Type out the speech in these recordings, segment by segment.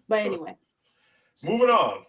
But anyway. Moving on.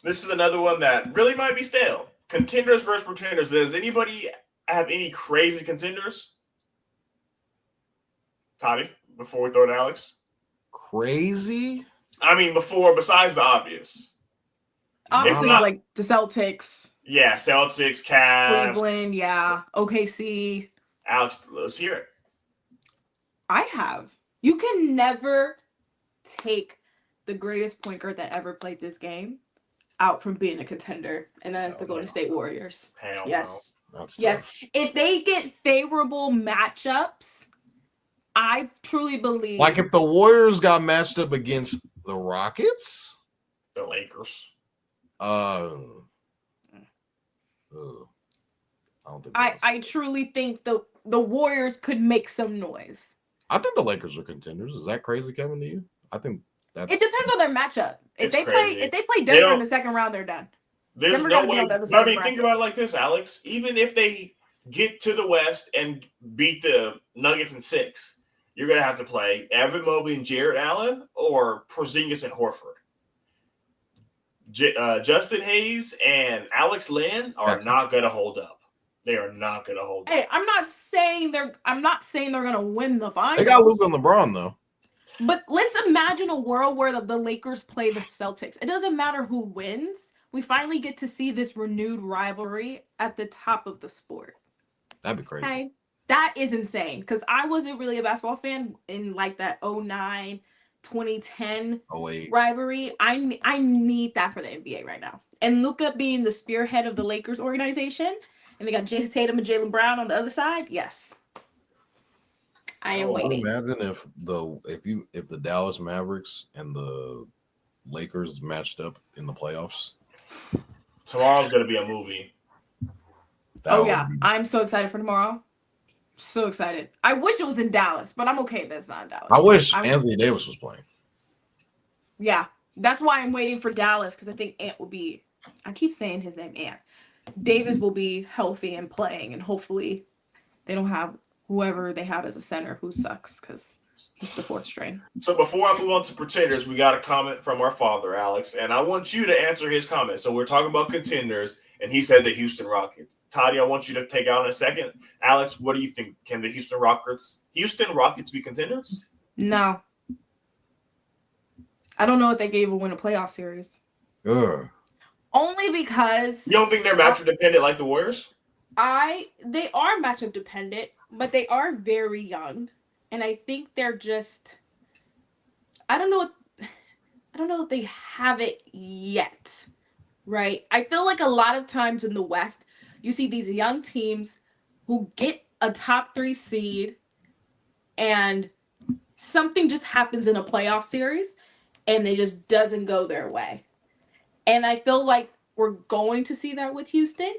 This is another one that really might be stale. Contenders versus pretenders. Does anybody have any crazy contenders? Toddy, before we throw to Alex? Crazy? I mean, besides the obvious. Obviously, not, like the Celtics. Yeah, Celtics, Cavs. Cleveland, yeah. OKC. Alex, let's hear it. I have. You can never take the greatest point guard that ever played this game out from being a contender, and that is the Golden State Warriors. Yes. Yes. If they get favorable matchups, I truly believe. Like if the Warriors got matched up against the Rockets? The Lakers. I don't think I truly think the Warriors could make some noise. I think the Lakers are contenders. Is that crazy, Kevin, to you? I think that's... It depends on their matchup. If they play Denver in the second round, they're done. There's no way. I mean, think about it like this, Alex. Even if they get to the West and beat the Nuggets in 6, you're going to have to play Evan Mobley and Jared Allen or Porzingis and Horford. Justin Hayes and Alex Len are not going to hold up. They are not going to hold up. Hey, I'm not saying they're going to win the finals. They got Luka and LeBron though. But let's imagine a world where the Lakers play the Celtics. It doesn't matter who wins. We finally get to see this renewed rivalry at the top of the sport. That'd be crazy. Okay? That is insane because I wasn't really a basketball fan in like that 2009, 2010 rivalry. I need that for the NBA right now. And Luka being the spearhead of the Lakers organization, and they got Jason Tatum and Jaylen Brown on the other side. Yes. I am waiting. Imagine if the Dallas Mavericks and the Lakers matched up in the playoffs. Tomorrow's going to be a movie. I'm so excited for tomorrow. So excited. I wish it was in Dallas, but I'm okay that it's not in Dallas. I wish Anthony Davis was playing. Yeah, that's why I'm waiting for Dallas because I think Ant will be. I keep saying his name, Ant. Davis will be healthy and playing, and hopefully they don't have whoever they have as a center who sucks because he's the 4th string. So before I move on to pretenders, we got a comment from our father, Alex, and I want you to answer his comment. So we're talking about contenders, and he said the Houston Rockets. Toddy, I want you to take out in a second. Alex, what do you think? Can the Houston Rockets be contenders? No. I don't know what they gave a win a playoff series. Only because... You don't think they're matchup dependent like the Warriors? They are matchup dependent, but they are very young. And I think they're just... I don't know if they have it yet. Right? I feel like a lot of times in the West, you see these young teams who get a top 3 seed and something just happens in a playoff series and it just doesn't go their way. And I feel like we're going to see that with Houston.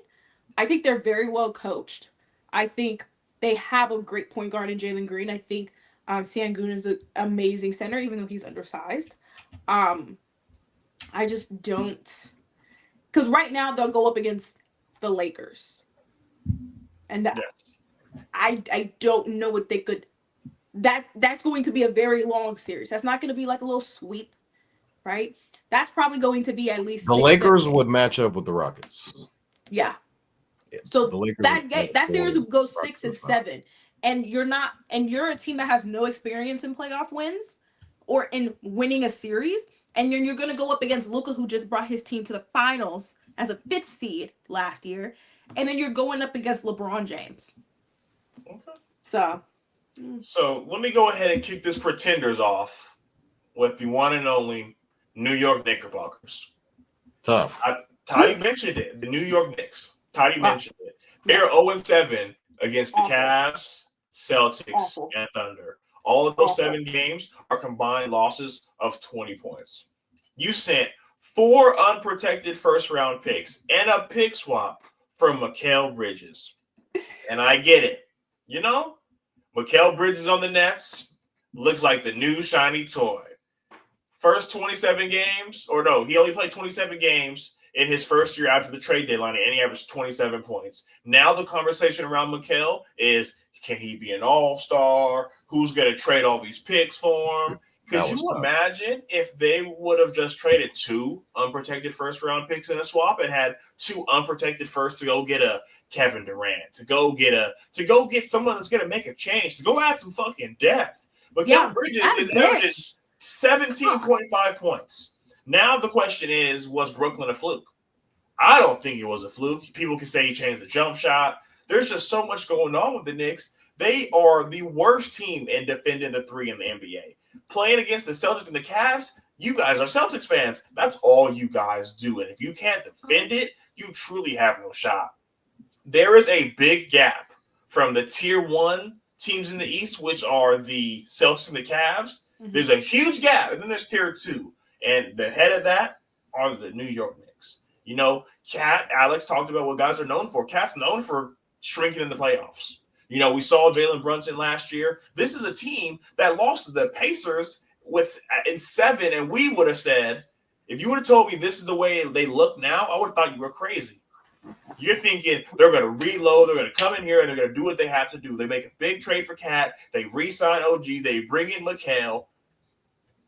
I think they're very well coached. I think they have a great point guard in Jalen Green. I think Sengun is an amazing center, even though he's undersized. I just don't... Because right now they'll go up against the Lakers. And I don't know what they could... That's going to be a very long series. That's not going to be like a little sweep, right? That's probably going to be at least... The Lakers would match up with the Rockets. Yeah. So that series would go 6 and 7. And you're a team that has no experience in playoff wins or in winning a series. And you're going to go up against Luka, who just brought his team to the finals as a 5th seed last year. And then you're going up against LeBron James. Okay. So let me go ahead and kick this pretenders off with the one and only New York Knickerbockers. Tough. Toddy mentioned it. The New York Knicks. Toddy mentioned it. They're 0-7 against the Cavs, Celtics, and Thunder. All of those 7 games are combined losses of 20 points. You sent 4 unprotected first-round picks and a pick swap for Mikal Bridges. And I get it. You know, Mikal Bridges on the Nets looks like the new shiny toy. First 27 games, or no, he only played 27 games in his first year after the trade deadline, and he averaged 27 points. Now the conversation around Mikal is, can he be an all-star? Who's going to trade all these picks for him? Could you imagine if they would have just traded 2 unprotected first round picks in a swap and had 2 unprotected firsts to go get a Kevin Durant, to go get someone that's gonna make a change, to go add some fucking depth. But Kevin Bridges is averaging 17.5 points. Now the question is, was Brooklyn a fluke? I don't think it was a fluke. People can say he changed the jump shot. There's just so much going on with the Knicks. They are the worst team in defending the 3 in the NBA. Playing against the Celtics and the Cavs, you guys are Celtics fans. That's all you guys do. And if you can't defend it, you truly have no shot. There is a big gap from the tier 1 teams in the East, which are the Celtics and the Cavs. Mm-hmm. There's a huge gap. And then there's tier 2. And the head of that are the New York Knicks. You know, Alex talked about what guys are known for. Cat's known for shrinking in the playoffs. You know, we saw Jalen Brunson last year. This is a team that lost to the Pacers in 7, and we would have said, if you would have told me this is the way they look now, I would have thought you were crazy. You're thinking they're going to reload, they're going to come in here, and they're going to do what they have to do. They make a big trade for Cat, they re-sign OG, they bring in Mikal,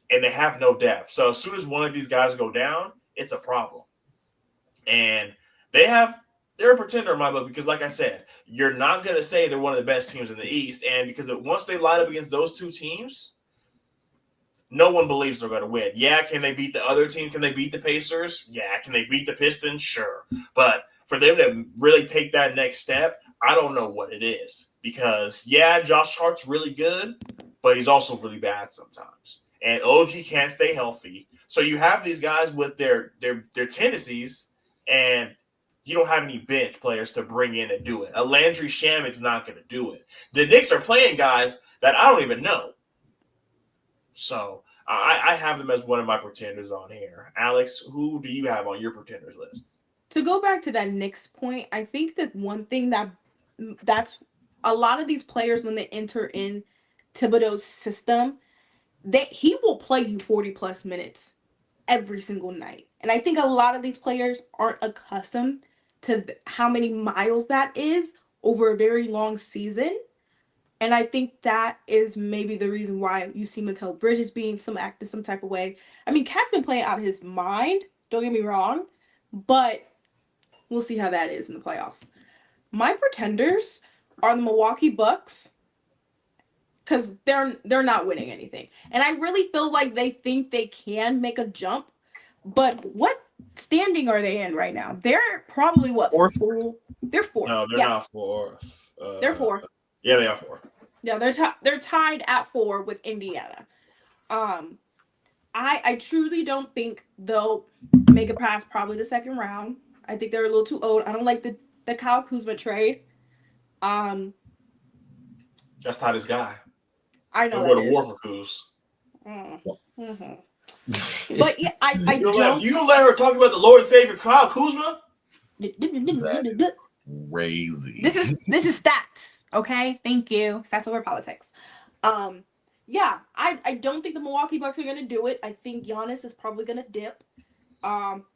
and they have no depth. So as soon as one of these guys go down, it's a problem. And they're a pretender in my book because, like I said, you're not going to say they're one of the best teams in the East. And because once they line up against those 2 teams, no one believes they're going to win. Yeah, can they beat the other team? Can they beat the Pacers? Yeah. Can they beat the Pistons? Sure. But for them to really take that next step, I don't know what it is. Because, yeah, Josh Hart's really good, but he's also really bad sometimes. And OG can't stay healthy. So you have these guys with their tendencies, and you don't have any bench players to bring in and do it. A Landry Shamit's not going to do it. The Knicks are playing guys that I don't even know. So I have them as one of my pretenders on here. Alex, who do you have on your pretenders list? To go back to that Knicks point, I think that one thing that's a lot of these players, when they enter in Thibodeau's system, he will play you 40-plus minutes every single night. And I think a lot of these players aren't accustomed to how many miles that is over a very long season. And I think that is maybe the reason why you see Mikal Bridges being acted some type of way. I mean, Cat's been playing out of his mind, don't get me wrong, but we'll see how that is in the playoffs. My pretenders are the Milwaukee Bucks, because they're not winning anything. And I really feel like they think they can make a jump. But what standing are they in right now? They're probably what? Fourth? They're 4th. No, they're not 4th. They're 4. Yeah, they are 4. Yeah, they're tied at 4 with Indiana. I truly don't think they'll make it past probably the second round. I think they're a little too old. I don't like the Kyle Kuzma trade. That's not his guy. I know. Go to war for Kuz. Mm-hmm. But yeah, I don't. You don't let her talk about the Lord and Savior Kyle Kuzma? Crazy. This is stats. Okay, thank you. Stats over politics. Yeah, I don't think the Milwaukee Bucks are gonna do it. I think Giannis is probably gonna dip.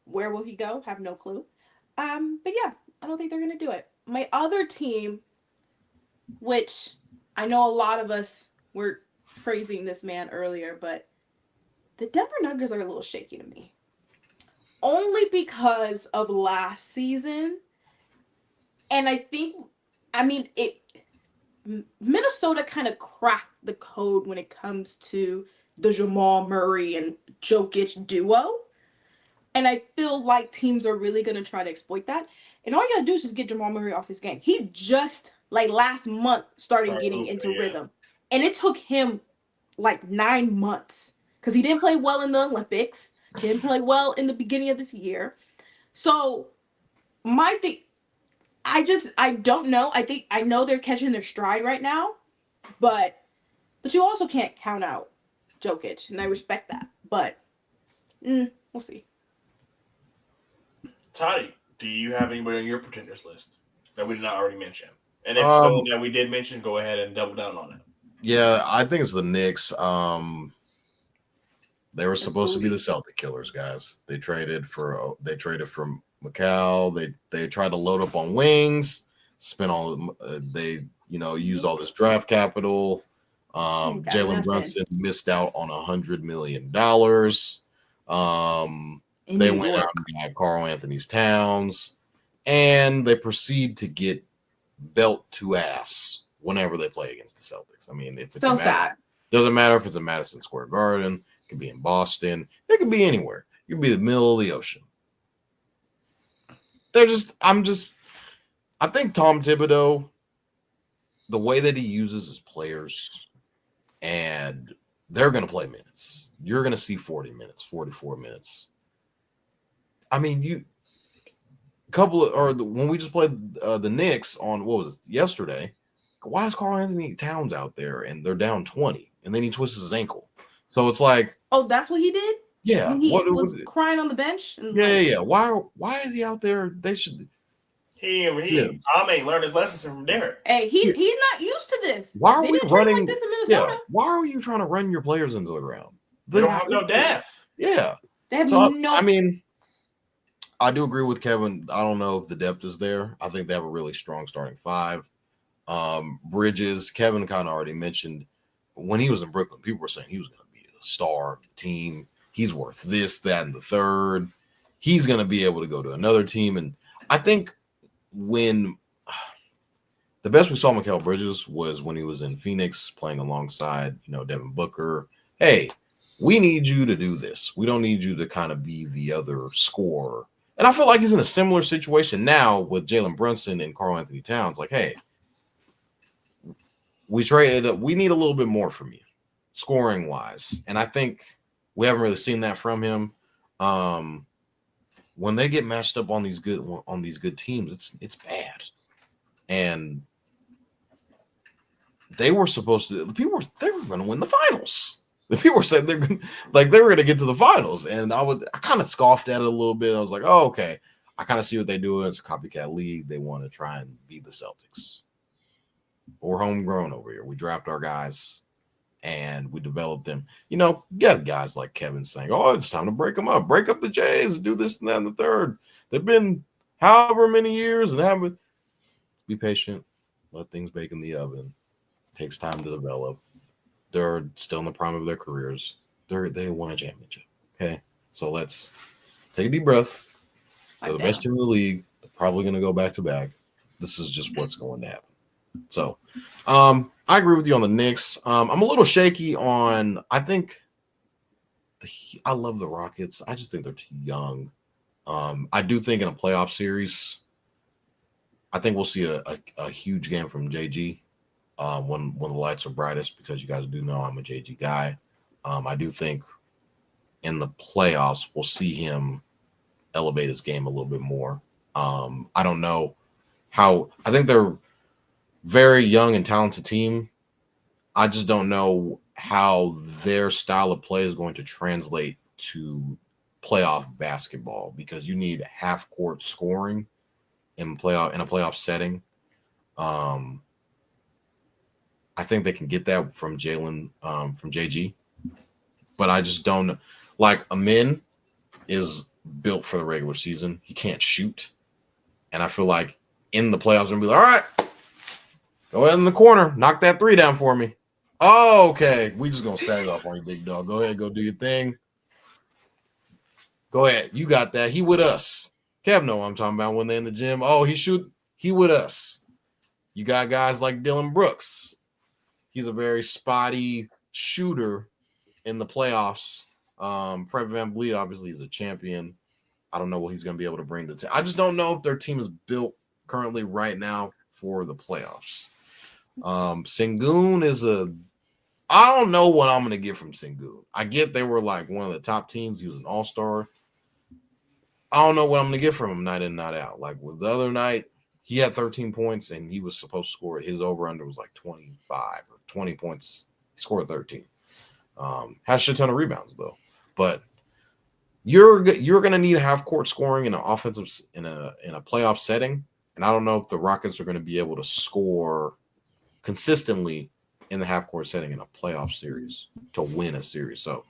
Where will he go? Have no clue. But yeah, I don't think they're gonna do it. My other team, which I know a lot of us were praising this man earlier, but the Denver Nuggets are a little shaky to me. Only because of last season. And I think, Minnesota kind of cracked the code when it comes to the Jamal Murray and Jokic duo. And I feel like teams are really going to try to exploit that. And all you got to do is just get Jamal Murray off his game. He just, last month, started getting into rhythm. And it took him, 9 months. Because he didn't play well in the Olympics. Didn't play well in the beginning of this year. So, my thing, I don't know. I know they're catching their stride right now. But you also can't count out Jokic. And I respect that. But, we'll see. Toddy, do you have anybody on your pretenders list that we did not already mention? And if someone that we did mention, go ahead and double down on it. Yeah, I think it's the Knicks. They were supposed to be the Celtic killers, guys. They traded from Mikal. They tried to load up on wings, spent all they used all this draft capital. Jalen Brunson missed out on $100 million. They went out and got Karl Anthony Towns, and they proceed to get belt to ass whenever they play against the Celtics. I mean, if it's so sad. Doesn't matter if it's in Madison Square Garden, it could be in Boston, it could be anywhere. It could be the middle of the ocean. I think Tom Thibodeau, the way that he uses his players, and they're going to play minutes. You're going to see 40 minutes, 44 minutes. I mean, when we just played the Knicks on, what was it, yesterday, why is Karl Anthony Towns out there and they're down 20 and then he twists his ankle? So it's like, oh, that's what he did? Yeah. He was crying on the bench? Yeah. Why is he out there? They should. Tom ain't learned his lessons from Derek. Hey, he's not used to this. Why are we running like this in Minnesota? Yeah. Why are you trying to run your players into the ground? They don't have no depth. Yeah. They have no. I mean, I do agree with Kevin. I don't know if the depth is there. I think they have a really strong starting five. Bridges, Kevin kind of already mentioned when he was in Brooklyn, people were saying he was going to be a star of the team. He's worth this, that, and the third. He's going to be able to go to another team. And I think when the best we saw Mikal Bridges was when he was in Phoenix playing alongside, Devin Booker. Hey, we need you to do this. We don't need you to kind of be the other scorer. And I feel like he's in a similar situation now with Jalen Brunson and Karl Anthony Towns. Like, hey, we need a little bit more from you, scoring wise. And I think we haven't really seen that from him. When they get matched up on these good teams, it's bad. And they were supposed to. They were going to win the finals. The people were saying they were going to get to the finals, and I kind of scoffed at it a little bit. I was like, oh, okay. I kind of see what they do. It's a copycat league. They want to try and beat the Celtics. We're homegrown over here. We draft our guys, and we develop them. Get guys like Kevin saying, oh, it's time to break them up. Break up the Jays and do this and that and the third. They've been however many years and haven't. Be patient. Let things bake in the oven. It takes time to develop. They're still in the prime of their careers. They won a championship. Okay, so let's take a deep breath. They're the best team in the league. They're probably going to go back to back. This is just what's going to happen. So, I agree with you on the Knicks. I'm a little shaky on. I love the Rockets. I just think they're too young. I do think in a playoff series, I think we'll see a huge game from JG. When the lights are brightest, because you guys do know I'm a JG guy. I do think in the playoffs we'll see him elevate his game a little bit more. I don't know how. I think they're very young and talented team. I just don't know how their style of play is going to translate to playoff basketball, because you need half court scoring in a playoff setting. I think they can get that from Jalen, from JG, but I just don't like. Amin is built for the regular season. He can't shoot, and I feel like in the playoffs, I'm gonna be like, all right, go ahead in the corner, knock that three down for me. Oh, okay, we just gonna sag off on you, big dog. Go ahead, go do your thing. Go ahead, you got that. He with us. Kev know what I'm talking about when they're in the gym. Oh, he with us. You got guys like Dylan Brooks. He's a very spotty shooter in the playoffs. Fred VanVleet obviously is a champion. I don't know what he's going to be able to bring to the team. I just don't know if their team is built currently right now for the playoffs. Sengun is I don't know what I'm going to get from Sengun. I get they were like one of the top teams. He was an all-star. I don't know what I'm going to get from him night in, night out. Like with the other night, he had 13 points and he was supposed to score. His over-under was like 25 or 20 points. He scored 13. Has a shit ton of rebounds though. But you're going to need half-court scoring in an offensive in a playoff setting. And I don't know if the Rockets are going to be able to score consistently in the half-court setting in a playoff series to win a series. So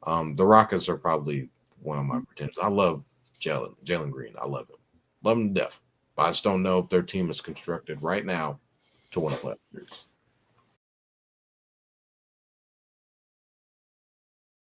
the Rockets are probably one of my pretenders. I love Jalen Green. I love him. Love him to death. But I just don't know if their team is constructed right now to win a playoff series.